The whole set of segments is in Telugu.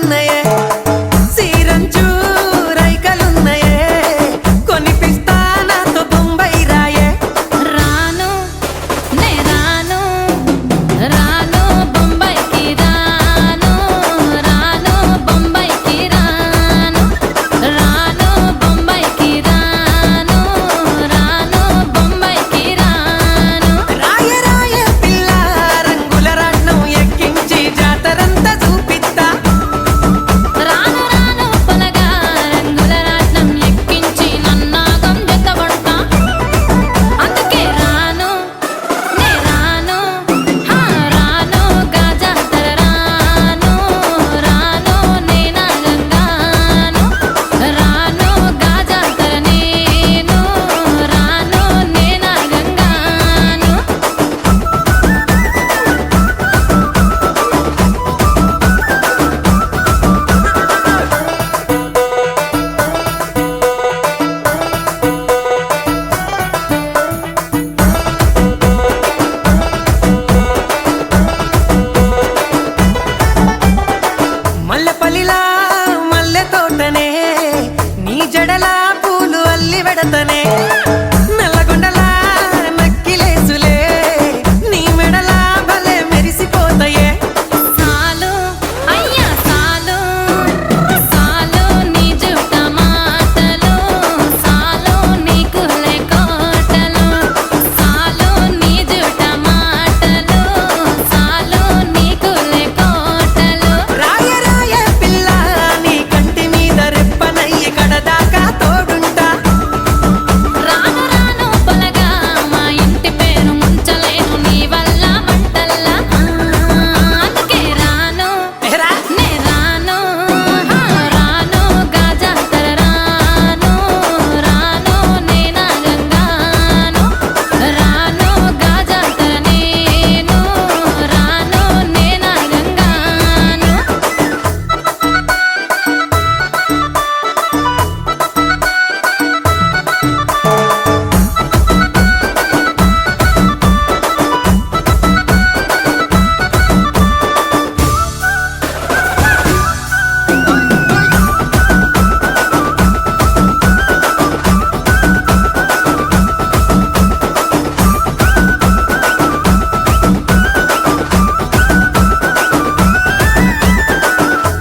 రైకలున్నయే సీరంచు రైకలున్నయే కొనిపిస్తా నాతో బొంబై రాయే రాను నే రాను రాను బొంబాయికి రాను రాను బొంబాయికి రాను రాను బొంబాయికి రాను రాను బొంబాయికి రాను రాయ రాయ పిల్ల రంగుల రాట్నం ఎక్కించి జాతరంతా చూపిస్తా రాను రాను పొలగా రంగుల రాట్నం ఎక్కించి నన్నాగం జతబడతా అందుకే రాను నే రాను హా రాను గాజాతర రాను రాను నే నాగంగాను రాను గాజాతర నేను రాను నే నాగంగాను మల్లెపల్లిలా మల్లె తోటనే నీ జడలా పూలు అల్లి వెడతనే నల్లగొండలా నక్కిలేసులే నీ మెడలా భలే మెరిసిపోతాయే సాలు అయ్యా సాలు సాలు నీ జుట్ట మాటలు సాలు నీకు కోటలు సాలు నీ జుట్ట మాటలు సాలు నీకు కోటలు రాయ రాయ పిల్ల నీ కంటి మీద రెప్పనయ్యి కడదాకా తోడుంటా రాను రాను పొలగా మా ఇంటి పేరు ముంచలేను నీ వల్ల మంటల్లా అందుకే రాను ఎహరా నే రాను హా రాను గాజాతర రాను రాను నే నాగంగాను రాను గాజాతర నేను రాను నే నాగంగాను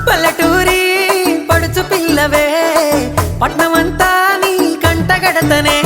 పల్లెటూరి పడుచు పిల్లవే పట్నమంతా నీ కంటగడతనే